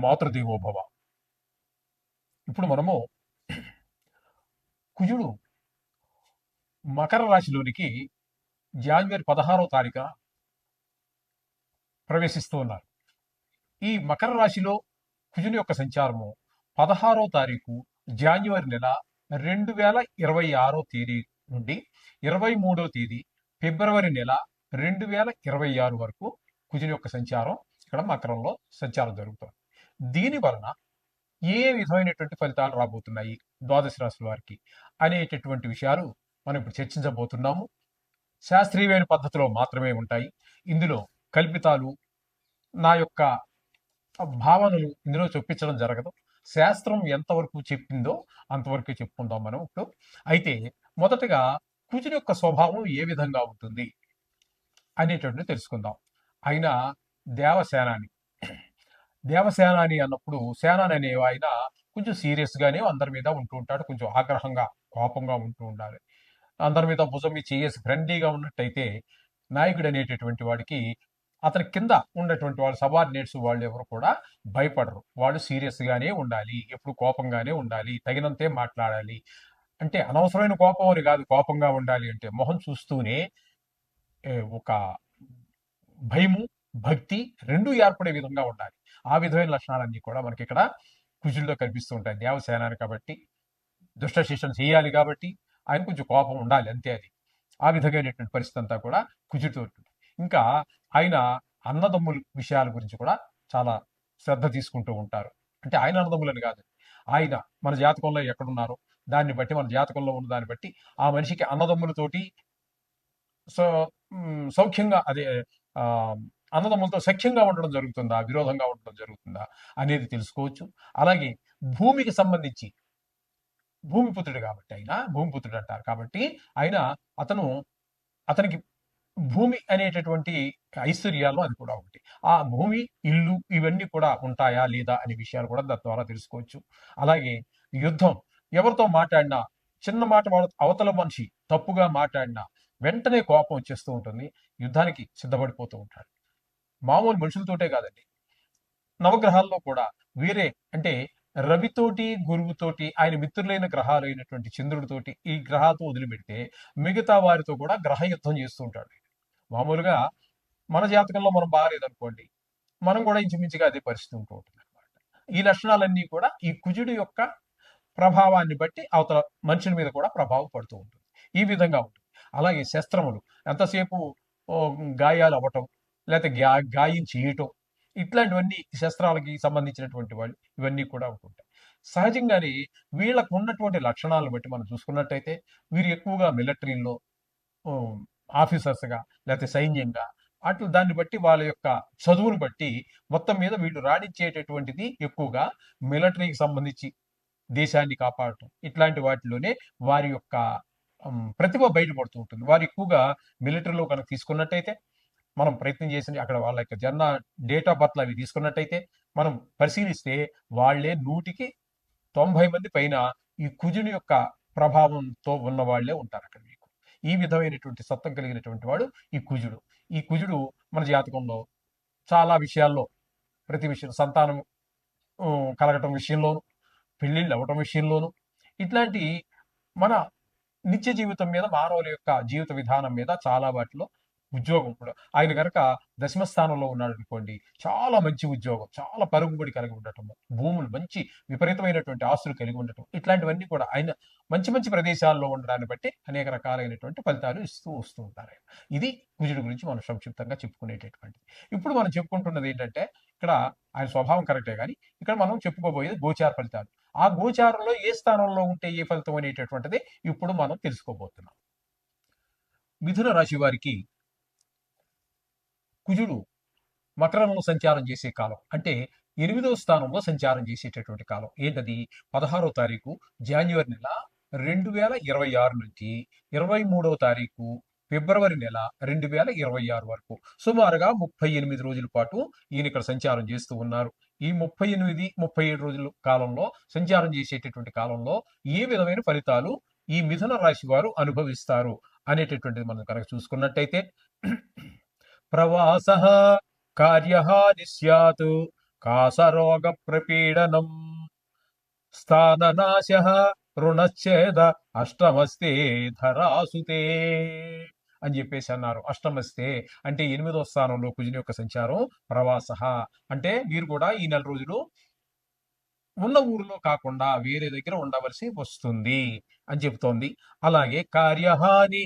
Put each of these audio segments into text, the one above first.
మాతృదేవోభవ. ఇప్పుడు మనము కుజుడు మకర రాశిలోనికి జనవరి 16వ తారీఖున ప్రవేశిస్తూ ఉన్నారు. ఈ మకర రాశిలో కుజుని యొక్క సంచారము 16వ తారీఖు జనవరి నెల 2026వ తేదీ నుండి 23వ తేదీ ఫిబ్రవరి నెల 2026 వరకు కుజుని యొక్క సంచారం ఇక్కడ మకరంలో సంచారం జరుగుతుంది. దీని వలన ఏ విధమైనటువంటి ఫలితాలు రాబోతున్నాయి ద్వాదశ రాశుల వారికి అనేటటువంటి విషయాలు మనం ఇప్పుడు చర్చించబోతున్నాము. శాస్త్రీయమైన పద్ధతిలో మాత్రమే ఉంటాయి. ఇందులో కల్పితాలు, నా యొక్క భావనలు ఇందులో చొప్పించడం జరగదు. శాస్త్రం ఎంతవరకు చెప్పిందో అంతవరకు చెప్పుకుందాం మనం ఇప్పుడు. అయితే మొదటగా కుజుని యొక్క స్వభావం ఏ విధంగా ఉంటుంది అనేటువంటిది తెలుసుకుందాం. ఆయన దేవసేనాని. దేవసేనాని అన్నప్పుడు సేనాని అనే ఆయన కొంచెం సీరియస్గానే అందరి మీద ఉంటూ ఉంటాడు. కొంచెం ఆగ్రహంగా, కోపంగా ఉంటూ ఉండాలి. అందరి మీద భుజం మీద చేసి ఫ్రెండ్లీగా ఉన్నట్టయితే నాయకుడు అనేటటువంటి వాడికి అతని కింద ఉన్నటువంటి వాళ్ళు సబార్డినేట్స్ వాళ్ళు ఎవరు కూడా భయపడరు. వాళ్ళు సీరియస్గానే ఉండాలి, ఎప్పుడు కోపంగానే ఉండాలి, తగినంతే మాట్లాడాలి. అంటే అనవసరమైన కోపం అని కాదు, కోపంగా ఉండాలి అంటే మొహం చూస్తూనే ఒక భయము, భక్తి రెండూ ఏర్పడే విధంగా ఉండాలి. ఆ విధమైన లక్షణాలన్నీ కూడా మనకి ఇక్కడ కుజుల్లో కనిపిస్తూ ఉంటాయి. దేవసేనాని కాబట్టి, దుష్ట శిక్షణ చేయాలి కాబట్టి ఆయన కొంచెం కోపం ఉండాలి, అంతే. అది ఆ విధమైనటువంటి పరిస్థితి అంతా కూడా కుజుడితో ఉంటుంది. ఇంకా ఆయన అన్నదమ్ముల విషయాల గురించి కూడా చాలా శ్రద్ధ తీసుకుంటూ ఉంటారు. అంటే ఆయన అన్నదమ్ములని కాదు, ఆయన మన జాతకంలో ఎక్కడున్నారో దాన్ని బట్టి, మన జాతకంలో ఉన్న దాన్ని బట్టి ఆ మనిషికి అన్నదమ్ములతోటి సౌఖ్యంగా, అదే అన్నదమ్ములతో సఖ్యంగా ఉండడం జరుగుతుందా, విరోధంగా ఉండడం జరుగుతుందా అనేది తెలుసుకోవచ్చు. అలాగే భూమికి సంబంధించి, భూమిపుత్రుడు కాబట్టి ఆయన భూమిపుత్రుడు అంటారు కాబట్టి ఆయన అతనికి భూమి అనేటటువంటి ఐశ్వర్యాలు అది కూడా ఒకటి. ఆ భూమి, ఇల్లు ఇవన్నీ కూడా ఉంటాయా లేదా అనే విషయాలు కూడా దాని ద్వారా తెలుసుకోవచ్చు. అలాగే యుద్ధం, ఎవరితో మాట్లాడినా చిన్న మాట అవతల మనిషి తప్పుగా మాట్లాడినా వెంటనే కోపం వచ్చేస్తూ ఉంటుంది, యుద్ధానికి సిద్ధపడిపోతూ ఉంటాడు. మామూలు మనుషులతోటే కాదండి, నవగ్రహాల్లో కూడా వేరే, అంటే రవితోటి, గురువుతోటి, ఆయన మిత్రులైన గ్రహాలు అయినటువంటి చంద్రుడితోటి, ఈ గ్రహాలతో వదిలిపెడితే మిగతా వారితో కూడా గ్రహ యుద్ధం చేస్తూ ఉంటాడు. మామూలుగా మన జాతకంలో మనం బాగాలేదనుకోండి, మనం కూడా ఇంచుమించుగా అదే పరిస్థితి ఉంటూ ఉంటుంది అనమాట. ఈ లక్షణాలన్నీ కూడా ఈ కుజుడి యొక్క ప్రభావాన్ని బట్టి అవతల మనుషుల మీద కూడా ప్రభావం పడుతూ ఉంటుంది. ఈ విధంగా ఉంటుంది. అలాగే శస్త్రములు, ఎంతసేపు గాయాలు అవ్వటం, లేకపోతే గాయం చేయటం, ఇట్లాంటివన్నీ శస్త్రాలకి సంబంధించినటువంటి వాళ్ళు ఇవన్నీ కూడా ఉంటుంటాయి. సహజంగానే వీళ్ళకు ఉన్నటువంటి లక్షణాలను బట్టి మనం చూసుకున్నట్టయితే వీరు ఎక్కువగా మిలిటరీలో ఆఫీసర్స్గా, లేకపోతే సైన్యంగా, అట్లు దాన్ని బట్టి వాళ్ళ యొక్క చదువును బట్టి మొత్తం మీద వీళ్ళు రాణించేటటువంటిది ఎక్కువగా మిలిటరీకి సంబంధించి దేశాన్ని కాపాడటం, ఇట్లాంటి వాటిలోనే వారి యొక్క ప్రతిభ బయటపడుతూ ఉంటుంది. వారు ఎక్కువగా మిలిటరీలో కనుక తీసుకున్నట్టయితే, మనం ప్రయత్నం చేసి అక్కడ వాళ్ళ యొక్క జన్మ డేట్ ఆఫ్ బర్త్ అవి తీసుకున్నట్టయితే మనం పరిశీలిస్తే వాళ్ళే 100కి 90 మంది పైన ఈ కుజుని యొక్క ప్రభావంతో ఉన్న వాళ్ళే ఉంటారు అక్కడ మీకు. ఈ విధమైనటువంటి సత్వం కలిగినటువంటి వాడు ఈ కుజుడు. ఈ కుజుడు మన జాతకంలో చాలా విషయాల్లో, ప్రతి విషయం, సంతానం కలగటం విషయంలోను, పెళ్ళిళ్ళు అవ్వటం విషయంలోను, ఇట్లాంటి మన నిత్య జీవితం మీద, మానవుల యొక్క జీవిత విధానం మీద, చాలా వాటిలో, ఉద్యోగం కూడా ఆయన కనుక దశమ స్థానంలో ఉన్నాడు అనుకోండి, చాలా మంచి ఉద్యోగం, చాలా పరుగుబడి కలిగి ఉండటము, భూములు, మంచి విపరీతమైనటువంటి ఆస్తులు కలిగి ఉండటం, ఇట్లాంటివన్నీ కూడా ఆయన మంచి మంచి ప్రదేశాల్లో ఉండడాన్ని బట్టి అనేక రకాలైనటువంటి ఫలితాలు ఇస్తూ వస్తూ ఉంటారు. ఇది కుజుడి గురించి మనం సంక్షిప్తంగా చెప్పుకునేటటువంటిది. ఇప్పుడు మనం చెప్పుకుంటున్నది ఏంటంటే, ఇక్కడ ఆయన స్వభావం కరెక్టే, కానీ ఇక్కడ మనం చెప్పుకోబోయేది గోచార ఫలితాలు. ఆ గోచారంలో ఏ స్థానంలో ఉంటే ఏ ఫలితం అనేటటువంటిది ఇప్పుడు మనం తెలుసుకోబోతున్నాం. మిథున రాశి వారికి కుజుడు మకరంలో సంచారం చేసే కాలం, అంటే 8వ స్థానంలో సంచారం చేసేటటువంటి కాలం ఏంటది? 16వ తారీఖు జనవరి నెల 2026 నుంచి 23వ తారీఖు ఫిబ్రవరి నెల 2026 వరకు సుమారుగా 38 రోజుల పాటు ఈయన ఇక్కడ సంచారం చేస్తూ ఉన్నారు. ఈ 38, 37 రోజుల కాలంలో సంచారం చేసేటటువంటి కాలంలో ఏ విధమైన ఫలితాలు ఈ మిథున రాశి వారు అనుభవిస్తారు అనేటటువంటిది మనం కనుక చూసుకున్నట్టయితే, ప్రవాస కార్యహాని స్యాత్ కాసరోగ ప్రపీడనం స్థాననాశ రుణచ్ఛేద అష్టమస్తే ధరాసుతే అని చెప్పేసి అన్నారు. అష్టమస్తే అంటే 8వ స్థానంలో కుజుని యొక్క సంచారం. ప్రవాస అంటే మీరు కూడా ఈ నెల రోజులు ఉన్న ఊరిలో కాకుండా వేరే దగ్గర ఉండవలసి వస్తుంది అని చెబుతోంది. అలాగే కార్యహాని,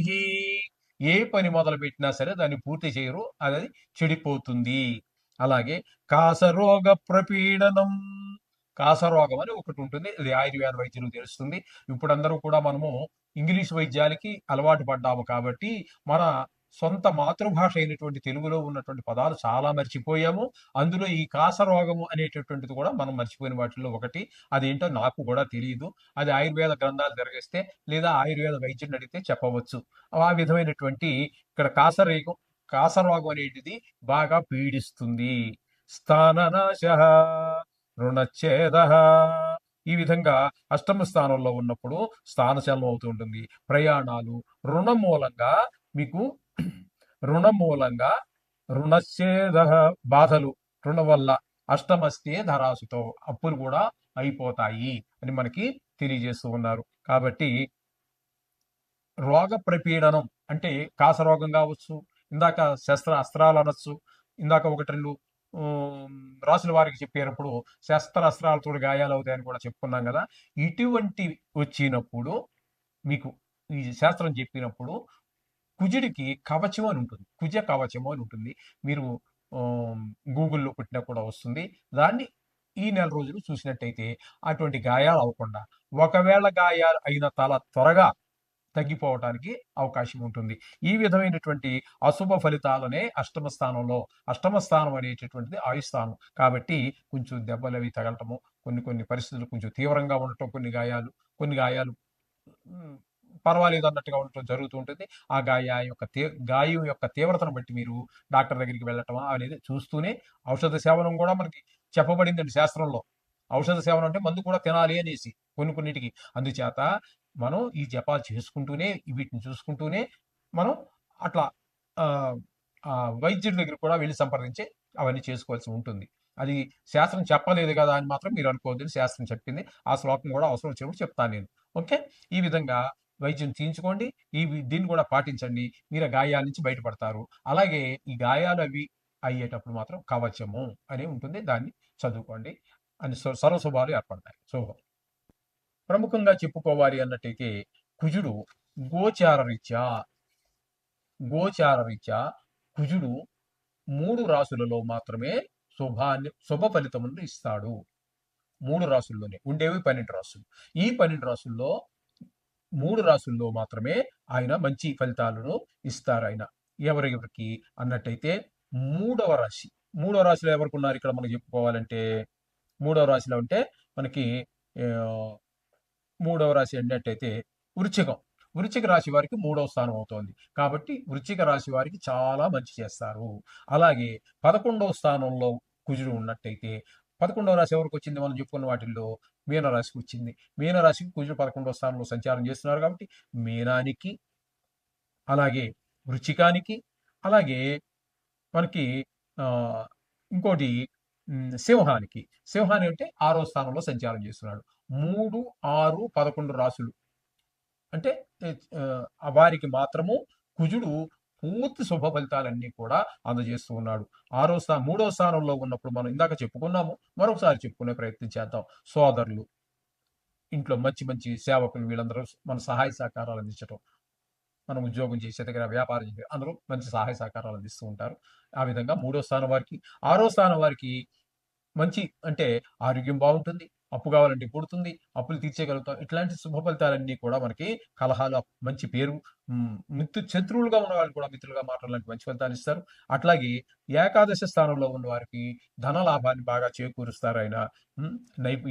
ఏ పని మొదలు పెట్టినా సరే దాన్ని పూర్తి చేయరు, అది చెడిపోతుంది. అలాగే కాసరోగ ప్రపీడనం, కాసరోగం అని ఒకటి ఉంటుంది. ఇది ఆయుర్వేద వైద్యులు తెలుస్తుంది. ఇప్పుడు అందరూ కూడా మనము ఇంగ్లీష్ వైద్యాలకి అలవాటు పడ్డాము కాబట్టి మన సొంత మాతృభాష అయినటువంటి తెలుగులో ఉన్నటువంటి పదాలు చాలా మర్చిపోయాము. అందులో ఈ కాసరోగము అనేటటువంటిది కూడా మనం మర్చిపోయిన వాటిల్లో ఒకటి. అదేంటో నాకు కూడా తెలియదు. అది ఆయుర్వేద గ్రంథాలు తిరగేస్తే లేదా ఆయుర్వేద వైద్యుని అడిగితే చెప్పవచ్చు. ఆ విధమైనటువంటి ఇక్కడ కాసరోగం అనేటిది బాగా పీడిస్తుంది. స్థాననాశ రుణచ్ఛేద, ఈ విధంగా అష్టమ స్థానంలో ఉన్నప్పుడు స్థానచలనం అవుతూ ఉంటుంది. ప్రయాణాలు, రుణం మూలంగా మీకు రుణచ్ఛేద, బాధలు, రుణం వల్ల అష్టమస్తే ధరాసుతో, అప్పులు కూడా అయిపోతాయి అని మనకి తెలియజేస్తూ ఉన్నారు. కాబట్టి రోగ ప్రపీడనం అంటే కాసరోగం కావచ్చు, ఇందాక అస్త్రాలు అనొచ్చు, ఇందాక ఒకటి రెండు రాసుల వారికి చెప్పేటప్పుడు అస్త్రాలతో గాయాలు అవుతాయని కూడా చెప్పుకున్నాం కదా. ఇటువంటి వచ్చినప్పుడు మీకు ఈ శాస్త్రం చెప్పినప్పుడు కుజుడికి కవచం అని ఉంటుంది, కుజ కవచము అని ఉంటుంది. మీరు గూగుల్లో కొట్టినా కూడా వస్తుంది. దాన్ని ఈ నెల రోజులు చూసినట్టయితే అటువంటి గాయాలు అవ్వకుండా, ఒకవేళ గాయాలు అయిన త్వరగా తగ్గిపోవటానికి అవకాశం ఉంటుంది. ఈ విధమైనటువంటి అశుభ ఫలితాలనే అష్టమ స్థానం అనేటటువంటిది ఆయుస్థానం కాబట్టి కొంచెం దెబ్బలు అవి తగలటము, కొన్ని పరిస్థితులు కొంచెం తీవ్రంగా ఉండటం, కొన్ని గాయాలు పర్వాలేదు అన్నట్టుగా ఉండటం జరుగుతూ ఉంటుంది. ఆ గాయం యొక్క తీవ్రతను బట్టి మీరు డాక్టర్ దగ్గరికి వెళ్ళటం అనేది చూస్తూనే, ఔషధ సేవనం కూడా మనకి చెప్పబడిందండి శాస్త్రంలో. ఔషధ సేవనం అంటే మందు కూడా తినాలి అనేసి కొన్నిటికి. అందుచేత మనం ఈ జపాలు చేసుకుంటూనే, వీటిని చూసుకుంటూనే మనం అట్లా వైద్యుడి దగ్గర కూడా వెళ్ళి సంప్రదించి అవన్నీ చేసుకోవాల్సి ఉంటుంది. అది శాస్త్రం చెప్పలేదు కదా అని మాత్రం మీరు అనుకోవద్దు. శాస్త్రం చెప్పింది. ఆ శ్లోకం కూడా అవసరం వచ్చినప్పుడు చెప్తాను నేను. ఓకే, ఈ విధంగా వైద్యం తీయించుకోండి. దీన్ని కూడా పాటించండి. మీరు ఆ గాయాల నుంచి బయటపడతారు. అలాగే ఈ గాయాలు అవి అయ్యేటప్పుడు మాత్రం కవచము అని ఉంటుంది, దాన్ని చదువుకోండి. అని సర్వశుభాలు ఏర్పడతాయి. శుభం. ప్రముఖంగా చెప్పుకోవాలి అన్నట్టయితే కుజుడు గోచారరీత్యా కుజుడు 3 రాసులలో మాత్రమే శుభ ఫలితములను ఇస్తాడు. 3 రాసుల్లోనే ఉండేవి 12 రాసులు. ఈ 12 రాసుల్లో 3 రాసుల్లో మాత్రమే ఆయన మంచి ఫలితాలను ఇస్తారు. ఆయన ఎవరెవరికి అన్నట్టయితే మూడవ రాశిలో ఎవరికి ఉన్నారు ఇక్కడ మనం చెప్పుకోవాలంటే, మూడవ రాశిలో అంటే మనకి మూడవ రాశి అన్నట్టయితే వృశ్చిక రాశి వారికి 3వ స్థానం అవుతోంది. కాబట్టి వృశ్చిక రాశి వారికి చాలా మంచి చేస్తారు. అలాగే 11వ స్థానంలో కుజుడు ఉన్నట్టయితే, 11వ రాశి ఎవరికి వచ్చింది మనం చెప్పుకున్న వాటిల్లో మీనరాశికి వచ్చింది. మీనరాశికి కుజుడు 11వ స్థానంలో సంచారం చేస్తున్నారు కాబట్టి మీనానికి, అలాగే వృశ్చికానికి, అలాగే మనకి ఇంకోటి సింహానికి అంటే 6వ స్థానంలో సంచారం చేస్తున్నాడు. 3, 6, 11 రాసులు అంటే వారికి మాత్రము కుజుడు పూర్తి శుభ ఫలితాలన్నీ కూడా అందజేస్తూ ఉన్నాడు. 3వ స్థానంలో ఉన్నప్పుడు మనం ఇందాక చెప్పుకున్నాము, మరొకసారి చెప్పుకునే ప్రయత్నం చేద్దాం. సోదరులు, ఇంట్లో మంచి సేవకులు, వీళ్ళందరూ మన సహాయ సహకారాలు అందించడం, మనం ఉద్యోగం చేసే దగ్గర, వ్యాపారం చేసే అందరూ మంచి సహాయ సహకారాలు అందిస్తూ ఉంటారు. ఆ విధంగా 3వ స్థానం వారికి, 6వ స్థానం వారికి మంచి అంటే ఆరోగ్యం బాగుంటుంది, అప్పు కావాలంటే పుడుతుంది, అప్పులు తీర్చేయగలుగుతాం. ఇట్లాంటి శుభ ఫలితాలన్నీ కూడా మనకి కలహాలు, మంచి పేరు, శత్రువులుగా ఉన్న వాళ్ళు కూడా మిత్రులుగా మాట్లాడాలంటే మంచి ఫలితాలు ఇస్తారు. అట్లాగే ఏకాదశ స్థానంలో ఉన్న వారికి ధన లాభాన్ని బాగా చేకూరుస్తారు. ఆయన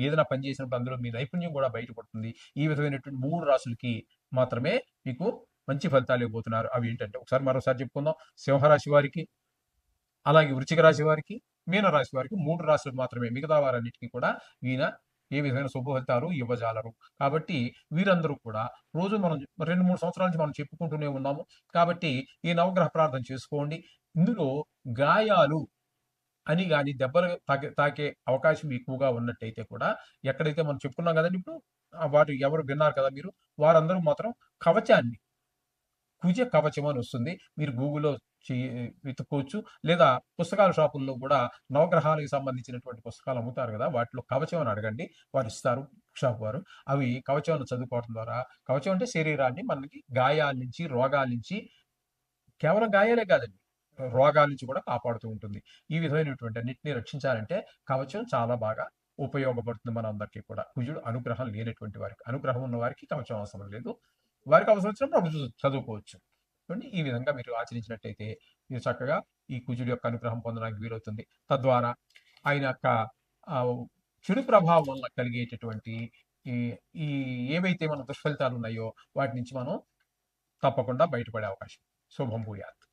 ఏదైనా పని చేసినప్పుడు అందులో మీ నైపుణ్యం కూడా బయటపడుతుంది. ఈ విధమైనటువంటి 3 రాసులకి మాత్రమే మీకు మంచి ఫలితాలు ఇవ్వబోతున్నారు. అవి ఏంటంటే మరోసారి చెప్పుకుందాం. సింహరాశి వారికి, అలాగే వృశ్చిక రాశి వారికి, మీనరాశి వారికి 3 రాశులకు మాత్రమే. మిగతా వారన్నిటికీ కూడా ఈయన ఏ విధమైన శుభ ఫలితాలు ఇవ్వజాలరు. కాబట్టి వీరందరూ కూడా రోజు మనం 2-3 సంవత్సరాల నుంచి మనం చెప్పుకుంటూనే ఉన్నాము. కాబట్టి ఈ నవగ్రహ ప్రార్థన చేసుకోండి. ఇందులో గాయాలు అని గాని దెబ్బలు తాకే అవకాశం ఎక్కువగా ఉన్నట్టయితే కూడా ఎక్కడైతే మనం చెప్పుకున్నాం కదండి ఇప్పుడు వారు ఎవరు విన్నారు కదా మీరు, వారందరూ మాత్రం కవచాన్ని, కుజ కవచం అని వస్తుంది. మీరు గూగుల్‌లో చే వెతుక్కోవచ్చు. లేదా పుస్తకాల షాపుల్లో కూడా నవగ్రహాలకు సంబంధించినటువంటి పుస్తకాలు అమ్ముతారు కదా! వాటిలో కవచం అని అడగండి. వారిస్తారు షాప్ వారు. అవి కవచాన్ని చదువుకోవడం ద్వారా, కవచం అంటే శరీరాన్ని మనకి గాయాల నుంచి, రోగాల నుంచి, కేవలం గాయాలే కాదండి, రోగాల నుంచి కూడా కాపాడుతూ ఉంటుంది. ఈ విధమైనటువంటి అన్నిటిని రక్షించాలంటే కవచం చాలా బాగా ఉపయోగపడుతుంది మనందరికీ కూడా. కుజుడు అనుగ్రహం లేనటువంటి వారికి. అనుగ్రహం ఉన్న వారికి కవచం అవసరం లేదు. వారికి అవసరం వచ్చినప్పుడు అప్పుడు చదువుకోవచ్చు. చూడండి, ఈ విధంగా మీరు ఆచరించినట్టయితే మీరు చక్కగా ఈ కుజుడి యొక్క అనుగ్రహం పొందడానికి వీలవుతుంది. తద్వారా ఆయన యొక్క చెడు ప్రభావం వల్ల కలిగేటటువంటి ఈ ఈ ఏవైతే మన దుష్ఫలితాలు ఉన్నాయో వాటి నుంచి మనం తప్పకుండా బయటపడే అవకాశం. శుభం భూయాత్.